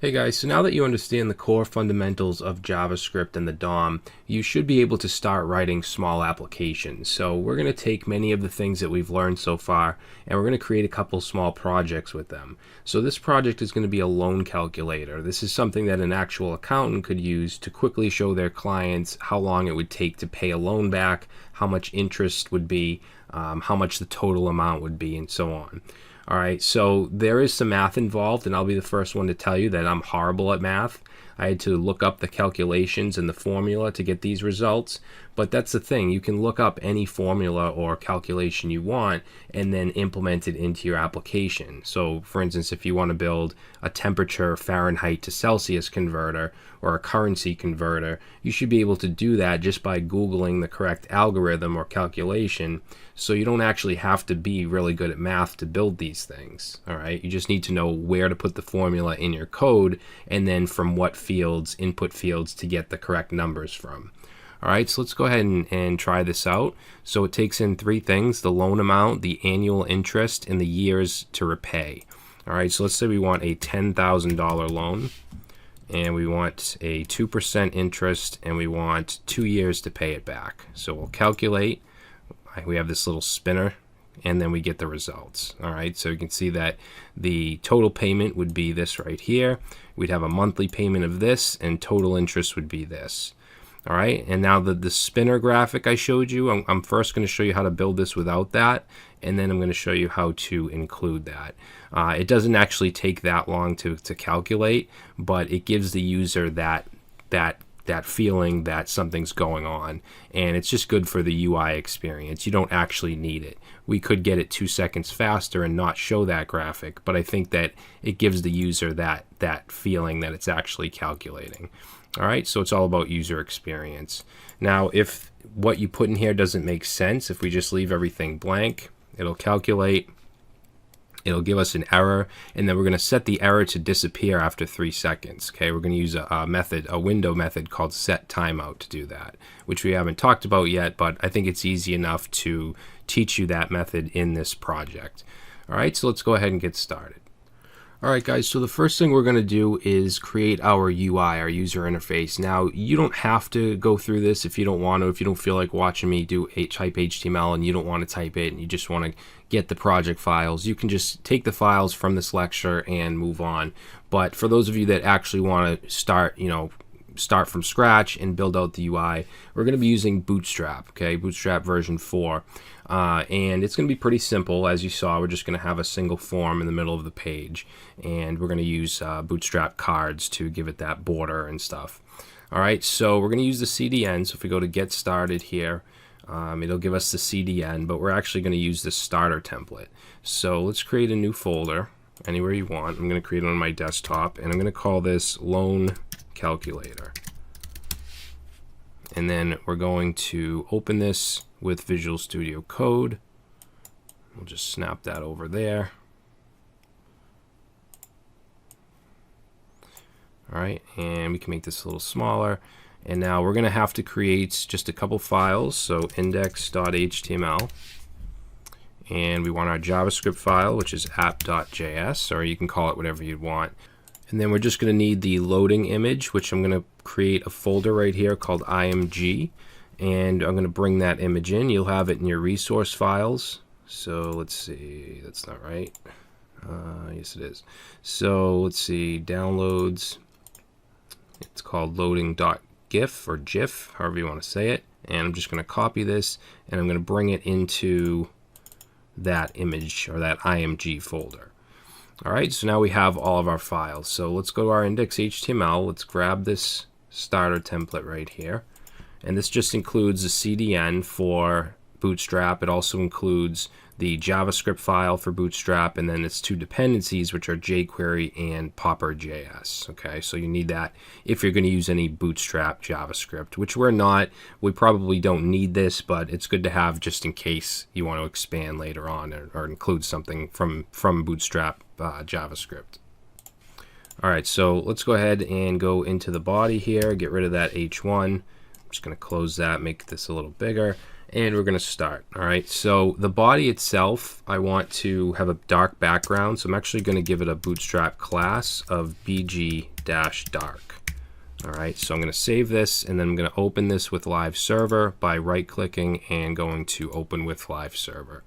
Hey guys, so now that you understand the core fundamentals of JavaScript and the DOM, you should be able to start writing small applications. So we're going to take many of the things that we've learned so far and we're going to create a couple small projects with them. So this project is going to be a loan calculator. This is something that an actual accountant could use to quickly show their clients how long it would take to pay a loan back, how much interest would be, how much the total amount would be, and so on. All right, so there is some math involved, and I'll be the first one to tell you that I'm horrible at math. I had to look up the calculations and the formula to get these results, but that's the thing. You can look up any formula or calculation you want and then implement it into your application. So, for instance, if you want to build a temperature Fahrenheit to Celsius converter or a currency converter, you should be able to do that just by Googling the correct algorithm or calculation. So you don't actually have to be really good at math to build these things. All right, you just need to know where to put the formula in your code and then from what fields, input fields, to get the correct numbers from. All right, so let's go ahead and try this out. So it takes in three things: the loan amount, the annual interest, and the years to repay. All right, so let's say we want a $10,000 loan and we want a 2% interest and we want 2 years to pay it back. So we'll calculate. We have this little spinner and then we get the results. All right, so you can see that the total payment would be this right here. We'd have a monthly payment of this and total interest would be this. All right, and now the spinner graphic I showed you, I'm first going to show you how to build this without that, and then I'm going to show you how to include that. It doesn't actually take that long to calculate, but it gives the user that feeling that something's going on, and it's just good for the UI experience. You don't actually need it. We could get it 2 seconds faster and not show that graphic, but I think that it gives the user that feeling that it's actually calculating. All right, so it's all about user experience. Now, if what you put in here doesn't make sense, if we just leave everything blank, it'll calculate. It'll give us an error, and then we're going to set the error to disappear after 3 seconds. Okay, we're going to use a window method called set timeout to do that, which we haven't talked about yet, but I think it's easy enough to teach you that method in this project. All right, so let's go ahead and get started. All right, guys, so the first thing we're going to do is create our UI, our user interface. Now, you don't have to go through this if you don't want to, if you don't feel like watching me type HTML and you don't want to type it and you just want to get the project files. You can just take the files from this lecture and move on. But for those of you that actually want to start from scratch and build out the UI, we're going to be using Bootstrap, okay, Bootstrap version 4. And it's going to be pretty simple. As you saw, we're just going to have a single form in the middle of the page, and we're going to use Bootstrap cards to give it that border and stuff. All right, so we're going to use the CDN. So if we go to Get Started here, it'll give us the CDN, but we're actually going to use the starter template. So let's create a new folder anywhere you want. I'm going to create it on my desktop, and I'm going to call this Loan Calculator. And then we're going to open this with Visual Studio Code. We'll just snap that over there. All right, and we can make this a little smaller. And now we're going to have to create just a couple files. So index.html. And we want our JavaScript file, which is app.js, or you can call it whatever you want. And then we're just going to need the loading image, which I'm going to create a folder right here called img. And I'm going to bring that image in. You'll have it in your resource files. So let's see, that's not right. Yes, it is. So let's see, downloads. It's called loading.gif or GIF, however you want to say it. And I'm just going to copy this and I'm going to bring it into that image or that img folder. All right, so now we have all of our files. So let's go to our index.html. Let's grab this starter template right here. And this just includes the CDN for Bootstrap. It also includes the JavaScript file for Bootstrap, and then its two dependencies, which are jQuery and Popper.js. Okay, so you need that if you're going to use any Bootstrap JavaScript, which we're not. We probably don't need this, but it's good to have just in case you want to expand later on or include something from Bootstrap JavaScript. All right, so let's go ahead and go into the body here, get rid of that H1. I'm just going to close that, make this a little bigger. And we're going to start. All right, so the body itself, I want to have a dark background, so I'm actually going to give it a Bootstrap class of bg-dark. All right, so I'm going to save this, and then I'm going to open this with Live Server by right-clicking and going to Open with Live Server.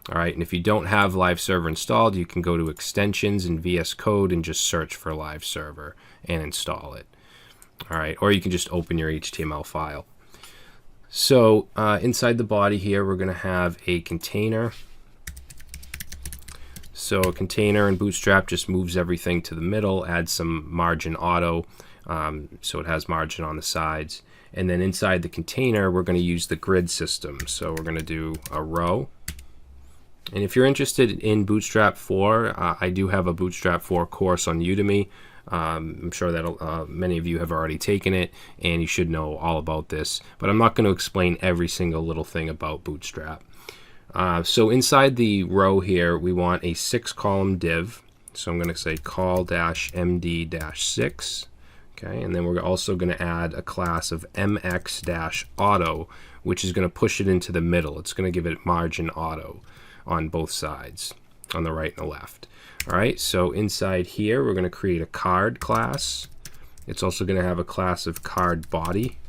All right, and if you don't have Live Server installed, you can go to Extensions in VS Code and just search for Live Server and install it. All right, or you can just open your HTML file. So inside the body here, we're going to have a container. So a container in Bootstrap just moves everything to the middle, adds some margin auto, so it has margin on the sides. And then inside the container, we're going to use the grid system. So we're going to do a row. And if you're interested in Bootstrap 4, I do have a Bootstrap 4 course on Udemy. I'm sure that many of you have already taken it, and you should know all about this. But I'm not going to explain every single little thing about Bootstrap. So inside the row here, we want a 6-column div. So I'm going to say call-md-6. Okay, and then we're also going to add a class of mx-auto, which is going to push it into the middle. It's going to give it margin auto on both sides, on the right and the left. All right, so inside here, we're going to create a card class. It's also going to have a class of card body.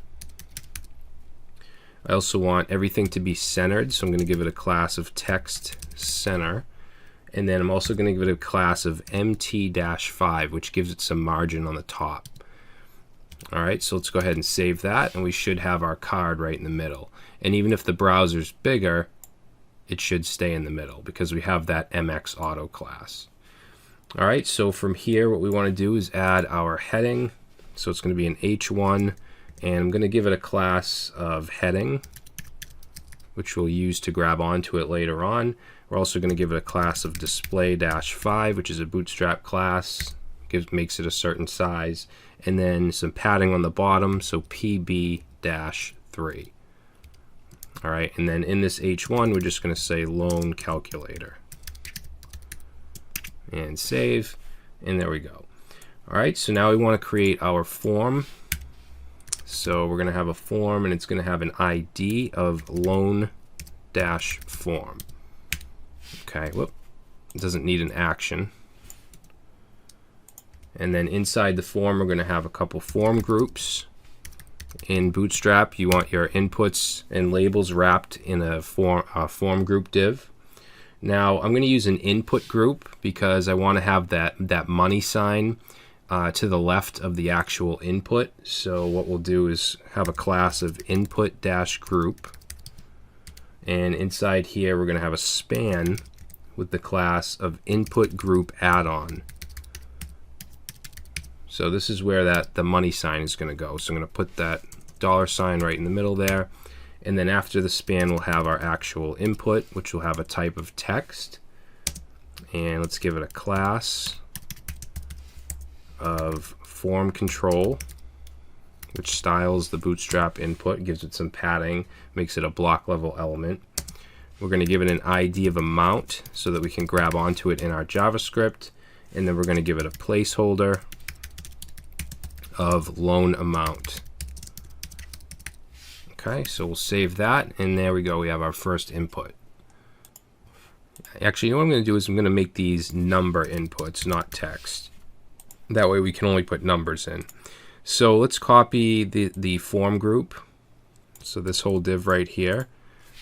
I also want everything to be centered, so I'm going to give it a class of text center. And then I'm also going to give it a class of mt-5, which gives it some margin on the top. All right, so let's go ahead and save that, and we should have our card right in the middle. And even if the browser's bigger, it should stay in the middle because we have that MX Auto class. All right, so from here, what we want to do is add our heading. So it's going to be an H1, and I'm going to give it a class of heading, which we'll use to grab onto it later on. We're also going to give it a class of display-5, which is a Bootstrap class, makes it a certain size, and then some padding on the bottom, so PB-3. All right, and then in this H1, we're just going to say loan calculator. And save, and there we go. All right, so now we want to create our form. So we're going to have a form, and it's going to have an ID of loan-form. Okay, whoop, it doesn't need an action. And then inside the form, we're going to have a couple form groups. In Bootstrap, you want your inputs and labels wrapped in a form group div. Now, I'm going to use an input group because I want to have that money sign to the left of the actual input. So what we'll do is have a class of input-group. And inside here, we're going to have a span with the class of input group add-on. So this is where the money sign is going to go. So I'm going to put that $sign right in the middle there. And then after the span, we'll have our actual input, which will have a type of text. And let's give it a class of form control, which styles the Bootstrap input, gives it some padding, makes it a block level element. We're going to give it an ID of amount so that we can grab onto it in our JavaScript. And then we're going to give it a placeholder of loan amount. Okay, so we'll save that, and there we go. We have our first input. Actually, what I'm going to do is I'm going to make these number inputs, not text. That way we can only put numbers in. So let's copy the form group. So this whole div right here.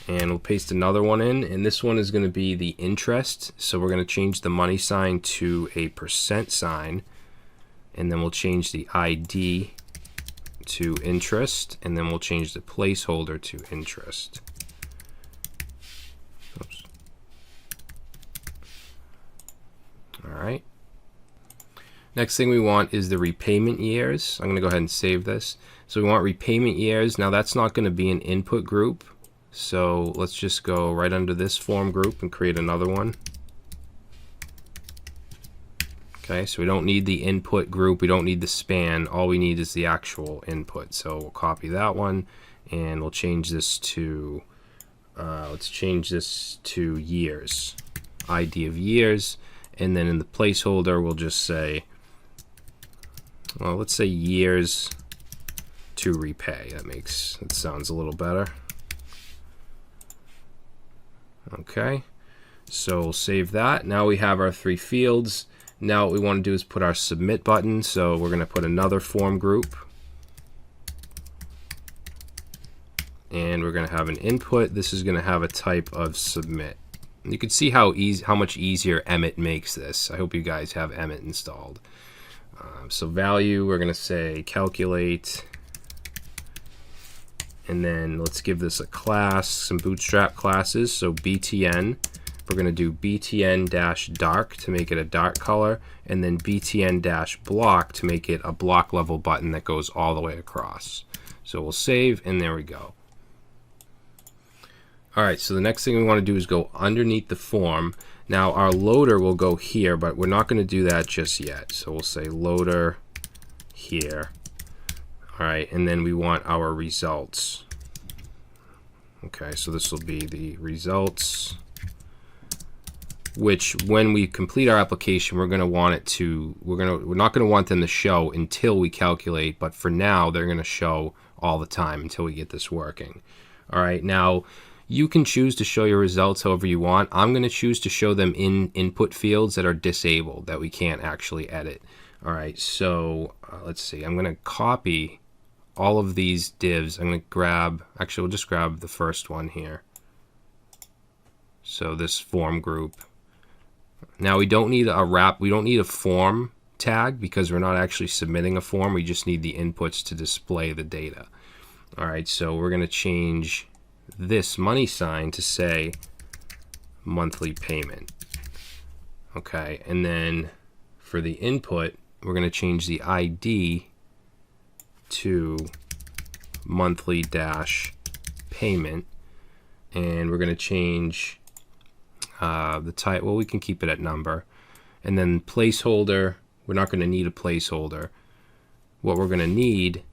And we'll paste another one in. And this one is going to be the interest. So we're going to change the money sign to a %sign. And then we'll change the ID to interest, and then we'll change the placeholder to interest. Oops. All right. Next thing we want is the repayment years. I'm going to go ahead and save this. So we want repayment years. Now that's not going to be an input group. So let's just go right under this form group and create another one. Okay, so we don't need the input group, we don't need the span, all we need is the actual input. So we'll copy that one, and we'll change this to, let's change this to years, ID of years, and then in the placeholder we'll just say, well, let's say years to repay. That sounds a little better. Okay, so we'll save that. Now we have our 3 fields. Now what we want to do is put our submit button. So we're going to put another form group. And we're going to have an input. This is going to have a type of submit. You can see how much easier Emmet makes this. I hope you guys have Emmet installed. So value, we're going to say calculate. And then let's give this a class, some Bootstrap classes. So BTN, we're going to do BTN-dark to make it a dark color, and then BTN-block to make it a block level button that goes all the way across. So we'll save, and there we go. All right, so the next thing we want to do is go underneath the form. Now our loader will go here, but we're not going to do that just yet. So we'll say loader here. All right, and then we want our results. Okay, so this will be the results, which when we complete our application, we're going to want it to, we're not going to want them to show until we calculate, but for now they're going to show all the time until we get this working. All right, now you can choose to show your results however you want. I'm going to choose to show them in input fields that are disabled, that we can't actually edit. All right, so let's see. I'm going to copy all of these divs. I'm going to grab, actually we'll just grab the first one here. So this form group. Now we don't need a wrap, we don't need a form tag because we're not actually submitting a form. We just need the inputs to display the data. All right, so we're going to change this money sign to say monthly payment. Okay, and then for the input, we're going to change the ID to monthly dash payment, and we're going to change the type. Well, we can keep it at number, and then placeholder, we're not going to need a placeholder. What we're going to need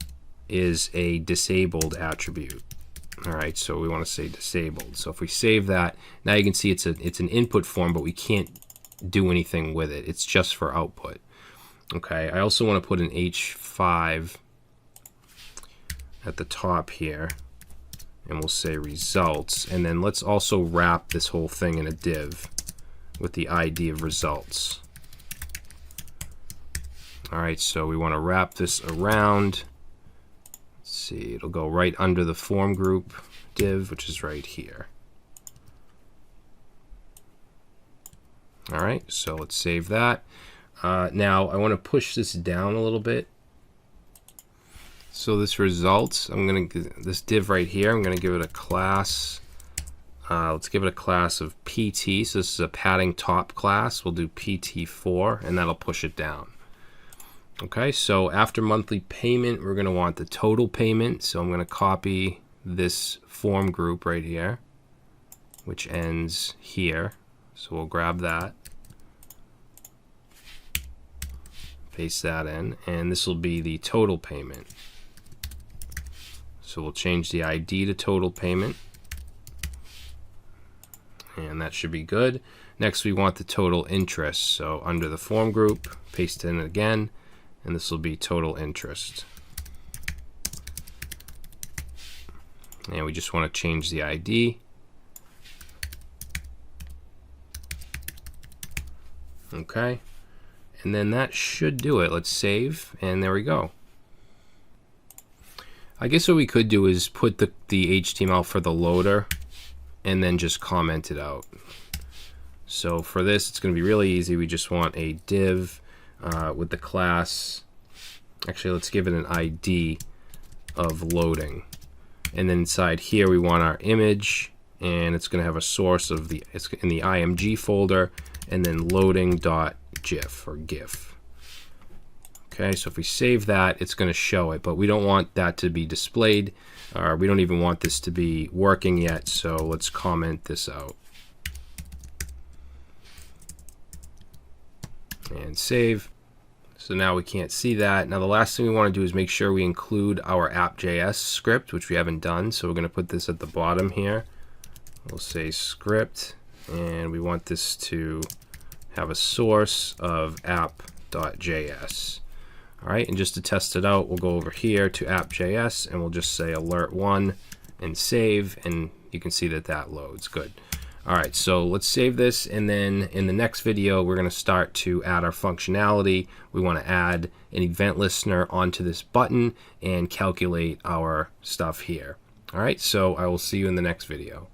is a disabled attribute. All right, so we want to say disabled. So if we save that, now you can see it's an input form, but we can't do anything with it. It's just for output. Okay, I also want to put an H5 at the top here, and we'll say results. And then let's also wrap this whole thing in a div with the ID of results. All right, so we want to wrap this around. See, it'll go right under the form group div, which is right here. All right, so let's save that. Now I want to push this down a little bit. So this results, this div right here, I'm going to give it a class. Let's give it a class of PT. So this is a padding top class. We'll do PT4, and that'll push it down. Okay, so after monthly payment, we're going to want the total payment. So I'm going to copy this form group right here, which ends here. So we'll grab that, paste that in, and this will be the total payment. So we'll change the ID to total payment, and that should be good. Next, we want the total interest. So under the form group, paste it in again, and this will be total interest. And we just want to change the ID. Okay, and then that should do it. Let's save, and there we go. I guess what we could do is put the HTML for the loader and then just comment it out. So for this, it's going to be really easy. We just want a div with the class. Actually, let's give it an ID of loading. And then inside here, we want our image, and it's going to have a source of it's in the IMG folder, and then loading.gif or GIF. Okay, so if we save that, it's going to show it, but we don't want that to be displayed, or we don't even want this to be working yet, so let's comment this out. And save. So now we can't see that. Now the last thing we want to do is make sure we include our app.js script, which we haven't done, so we're going to put this at the bottom here. We'll say script, and we want this to have a source of app.js. All right, and just to test it out, we'll go over here to app.js, and we'll just say alert1 and save, and you can see that that loads. Good. All right, so let's save this, and then in the next video we're going to start to add our functionality. We want to add an event listener onto this button and calculate our stuff here. All right, so I will see you in the next video.